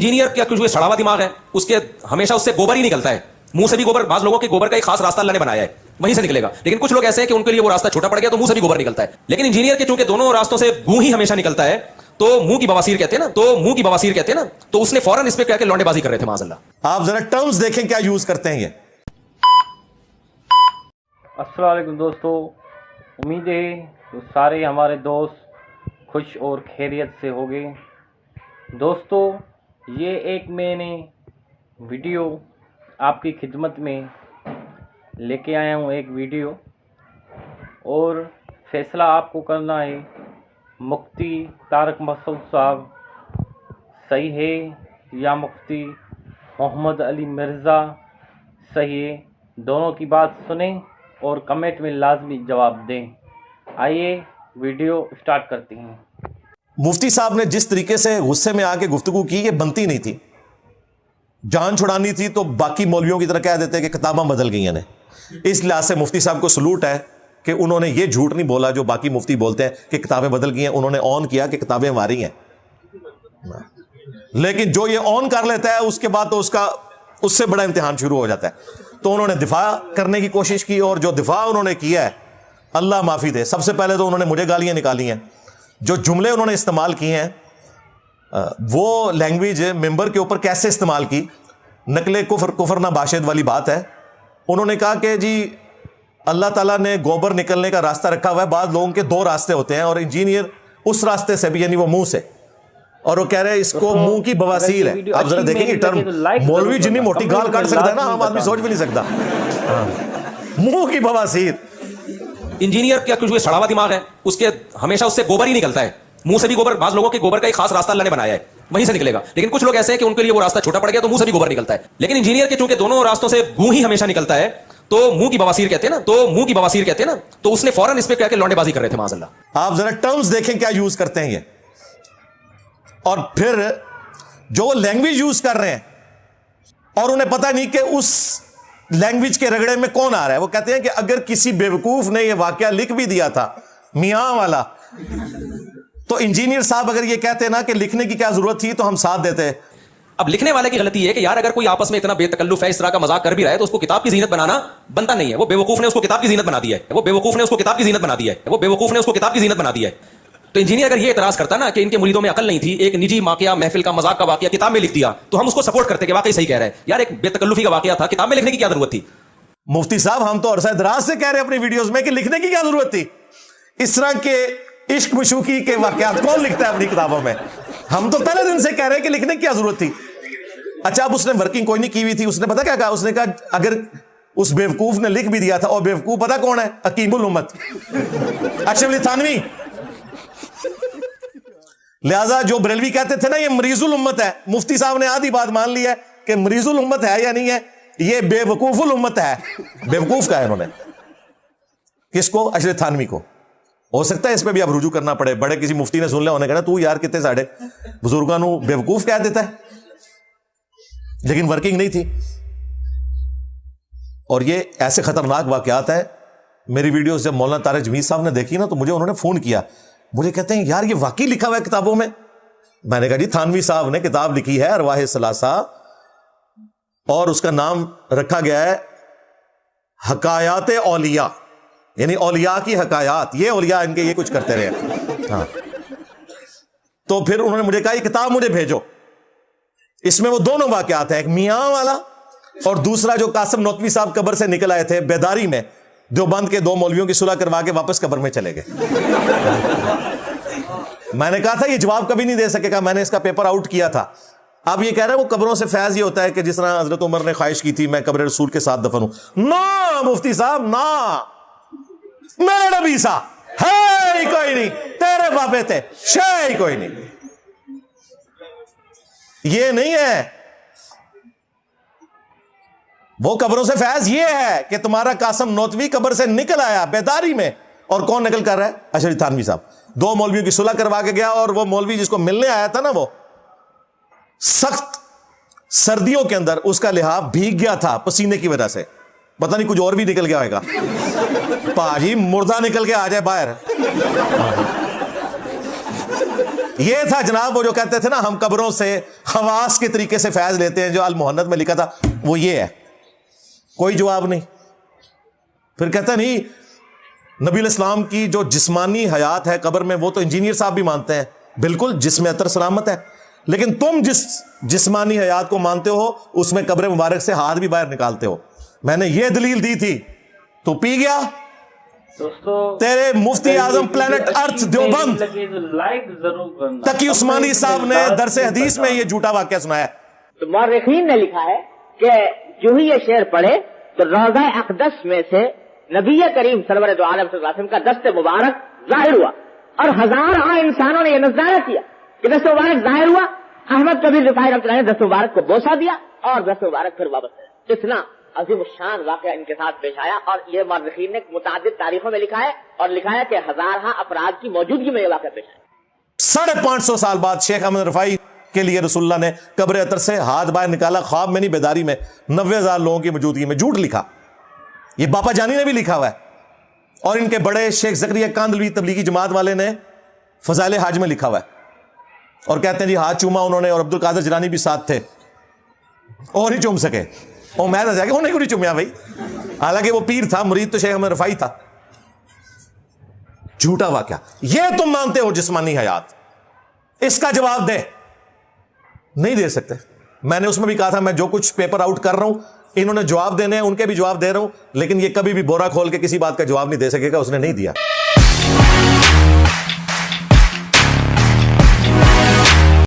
Engineer का जो सड़ा हुआ दिमाग है उसके हमेशा उससे गोबर ही निकलता है, मुंह से भी गोबर। बाज लोगों के गोबर का एक खास रास्ता अल्लाह ने बनाया है, वहीं से निकलेगा। लेकिन कुछ लोग ऐसे हैं कि उनके लिए वो रास्ता छोटा पड़ गया तो मुंह से भी गोबर निकलता है। लेकिन इंजीनियर के चूंकि दोनों रास्तों से गूं ही हमेशा निकलता है, तो मुंह की बवासीर कहते हैं ना, तो उसने फौरन इस पे क्या लौंडेबाजी कर रहे थे माज़अल्लाह। आप जरा टर्म्स देखें क्या यूज करते हैं ये। अस्सलाम वालेकुम दोस्तों, उम्मीद है तो सारे हमारे दोस्त खुश और खैरियत से हो गए। दोस्तों, ये एक मैंने वीडियो आपकी खिदमत में लेके आया हूँ, एक वीडियो, और फैसला आपको करना है मुफ्ती तारक मसूद साहब सही है या मुफ्ती मोहम्मद अली मिर्ज़ा सही है। दोनों की बात सुनें और कमेंट में लाजमी जवाब दें। आइए वीडियो स्टार्ट करते हैं। मुफ्ती साहब ने जिस तरीके से गुस्से में आके गुफ्तगू की, ये बनती नहीं थी। जान छुड़ानी थी तो बाकी मौलवियों की तरह कह देते कि किताबां बदल गई हैं। इस लिहाज से मुफ्ती साहब को सलूट है कि उन्होंने ये झूठ नहीं बोला जो बाकी मुफ्ती बोलते हैं कि किताबें बदल गई हैं। उन्होंने ऑन किया कि किताबें हमारी हैं। लेकिन जो ये ऑन कर लेता है उसके बाद तो उससे बड़ा इम्तिहान शुरू हो जाता है। तो उन्होंने दिफा करने की कोशिश की, और जो दिफा उन्होंने किया है, अल्लाह माफ़ी दे। सबसे पहले तो उन्होंने मुझे गालियां निकाली हैं। जो जुमले उन्होंने इस्तेमाल किए हैं, वो लैंग्वेज मेंबर के ऊपर कैसे इस्तेमाल की, नकले कुफर ना बाशिद वाली बात है। उन्होंने कहा कि जी अल्लाह ताला ने गोबर निकलने का रास्ता रखा हुआ है, बाद लोगों के दो रास्ते होते हैं, और इंजीनियर उस रास्ते से भी, यानी वो मुंह से, और वो कह रहे हैं इसको मुंह की बवासीर है। आप जरा देखेंगे टर्म, मौलवी जितनी मोटी गाल काट सकता है ना, आम आदमी सोच भी नहीं सकता। मुंह की बवासीर। इंजीनियर का जो सड़ा हुआ दिमाग है उसके हमेशा उससे गोबर ही निकलता है, मुंह से भी गोबर। बाज लोगों के गोबर का एक खास रास्ता अल्लाह ने बनाया है, वहीं से निकलेगा। लेकिन कुछ लोग ऐसे हैं कि उनके लिए वो रास्ता छोटा पड़ गया तो मुंह से भी गोबर निकलता है। लेकिन इंजीनियर के चूंकि दोनों रास्तों से गूं ही हमेशा निकलता है, तो मुंह की बवासीर कहते हैं ना, तो उसने फौरन इस पे क्या लौंडेबाजी कर रहे थे माज़अल्लाह। आप जरा टर्म्स देखें क्या यूज करते हैं ये। और फिर जो लैंग्वेज यूज कर रहे हैं और उन्हें पता नहीं कि उस लैंग्वेज के रगड़े में कौन आ रहा है। वो कहते हैं कि अगर किसी बेवकूफ ने यह वाकया लिख भी दिया था मियां वाला, तो इंजीनियर साहब अगर ये कहते ना कि लिखने की क्या जरूरत थी तो हम साथ देते। अब लिखने वाले की गलती है कि यार अगर कोई आपस में इतना बेतकल्लुफ है, इस तरह का मजाक कर भी रहा है, तो उसको किताब की जीनत बनाना बनता नहीं है। वो बेवकूफ ने उसको किताब की जीनत बना दी है। तो इंजीनियर अगर ये इतराज करता ना कि इनके मुरीदों में अकल नहीं थी, एक निजी वाकया, महफिल का मजाक का वाकया किताब में लिख दिया, तो हम उसको सपोर्ट करते कि वाकई सही कह रहे हैं। यार एक बेतकल्लुफी का वाकया था, किताब में लिखने की क्या जरूरत थी? मुफ्ती साहब, हम तो अरसा दराज से कह रहे हैं अपनी वीडियोस में कि लिखने की क्या जरूरत थी। इस तरह के इश्क मशूकी के वाकयात कौन लिखता है अपनी किताबों में? हम तो पहले दिन से कह रहे हैं कि लिखने की क्या जरूरत थी। अच्छा, अब उसने वर्किंग कोई नहीं की हुई थी। उसने पता क्या कहा? उसने कहा अगर उस बेवकूफ ने लिख भी दिया था, और बेवकूफ पता कौन है? हकीमुल उम्मत अशरफ अली थानवी। लिहाजा जो बरेलवी कहते थे ना ये मरीजुल उम्मत है, मुफ्ती साहब ने आधी बात मान ली है कि मरीजुल उम्मत है या नहीं है, ये बेवकूफुल उम्मत है। बेवकूफ का है इन्होंने। किसको? अशरफ थानवी को। हो सकता है इस पे भी अब रुजू करना पड़े। बड़े किसी मुफ्ती ने सुन लिया, उन्होंने कहा तू यार कितने साढ़े बुजुर्गों को बेवकूफ कह देता है, लेकिन वर्किंग नहीं थी। और ये ऐसे खतरनाक वाकयात हैं। मेरी वीडियोस जब मौलाना तारिक जमील साहब ने देखी ना, तो मुझे उन्होंने फोन किया, मुझे कहते हैं यार ये वाकई लिखा हुआ है किताबों में। मैंने कहा जी थानवी साहब ने किताब लिखी है अरवाह सलासा, और उसका नाम रखा गया है हकायात औलिया, यानी औलिया की हकायात। ये औलिया इनके ये कुछ करते रहे। हाँ, तो फिर उन्होंने मुझे कहा ये किताब मुझे भेजो। इसमें वो दोनों वाकयात हैं, एक मियां वाला और दूसरा जो कासिम नौतवी साहब कब्र से निकल आए थे बेदारी में, देवबंद के दो मौलवियों की सुलह करवा के वापस कब्र में चले गए। मैंने कहा था ये जवाब कभी नहीं दे सकेगा, मैंने इसका पेपर आउट किया था। अब ये कह रहे हैं वो कब्रों से फैज ये होता है कि जिस तरह हजरत उमर ने ख्वाहिश की थी मैं कब्र रसूल के साथ दफन हूं। ना मुफ्ती साहब ना, मेरे नबी सा है ही कोई नहीं, तेरे बाबे थे शे ही कोई नहीं। ये नहीं है। वो कब्रों से फैज ये है कि तुम्हारा कासिम नौतवी कब्र से निकल आया बेदारी में, और कौन निकल कर रहा है? अशरफ थानवी साहब। दो मौलवियों की सुलह करवा के गया, और वो मौलवी जिसको मिलने आया था ना, वो सख्त सर्दियों के अंदर उसका लिहाफ भीग गया था पसीने की वजह से। पता नहीं कुछ और भी निकल गया होगा। पाजी मुर्दा निकल के आ जाए बाहर। یہ تھا جناب وہ جو کہتے تھے نا ہم قبروں سے خواص کے طریقے سے فیض لیتے ہیں, جو المحنت میں لکھا تھا وہ یہ ہے. کوئی جواب نہیں. پھر کہتا نہیں نبی علیہ السلام کی جو جسمانی حیات ہے قبر میں وہ تو انجینئر صاحب بھی مانتے ہیں, بالکل جسم اطہر سلامت ہے, لیکن تم جس جسمانی حیات کو مانتے ہو اس میں قبر مبارک سے ہاتھ بھی باہر نکالتے ہو. میں نے یہ دلیل دی تھی, تو پی گیا. دوستو تیرے مفتی اعظم پلانٹ ارتھ دیوبند لائک ضرور کرنا. تقی عثمانی صاحب نے درس حدیث میں یہ جھوٹا واقعہ سنایا. تو مورخین نے لکھا ہے کہ جو ہی یہ شعر پڑھے تو روضہ اقدس میں سے نبی کریم سرور دو عالم صلی اللہ علیہ وسلم کا دست مبارک ظاہر ہوا, اور ہزاروں انسانوں نے یہ نظارہ کیا کہ دست مبارک ظاہر ہوا. احمد کبیر رفاعی رحمۃ اللہ نے دست مبارک کو بوسہ دیا اور دست مبارک پھر واپس آیا. اتنا عظیم الشان واقعہ ان کے ساتھ پیش آیا, اور یہ مورخین نے متعدد تاریخوں میں لکھا ہے اور لکھا ہے کہ ہزارہ افراد کی موجودگی میں یہ واقعہ پیش آیا. 550 سال بعد شیخ احمد رفاعی کے لیے رسول اللہ نے قبر اطہر سے ہاتھ باہر نکالا, خواب میں نہیں بیداری میں, 90,000 لوگوں کی موجودگی میں. جھوٹ لکھا. یہ باپا جانی نے بھی لکھا ہوا ہے, اور ان کے بڑے شیخ زکریا کاندھلوی تبلیغی جماعت والے نے فضائل حج میں لکھا ہوا ہے, اور کہتے ہیں جی ہاتھ چوما انہوں نے, اور عبد القادر جیلانی بھی ساتھ تھے, اور نہیں چوم سکے. اور میں نہ جا کے انہیں کیوں نہیں چومیا بھائی, حالانکہ وہ پیر تھا, مرید تو شیخ احمد رفاعی تھا. جھوٹا واقعہ. یہ تم مانتے ہو جسمانی حیات, اس کا جواب دے. نہیں دے سکتے. میں نے اس میں بھی کہا تھا میں جو کچھ پیپر آؤٹ کر رہا ہوں انہوں نے جواب دینے ہیں, ان کے بھی جواب دے رہا ہوں, لیکن یہ کبھی بھی بورا کھول کے کسی بات کا جواب نہیں دے سکے گا. اس نے نہیں دیا.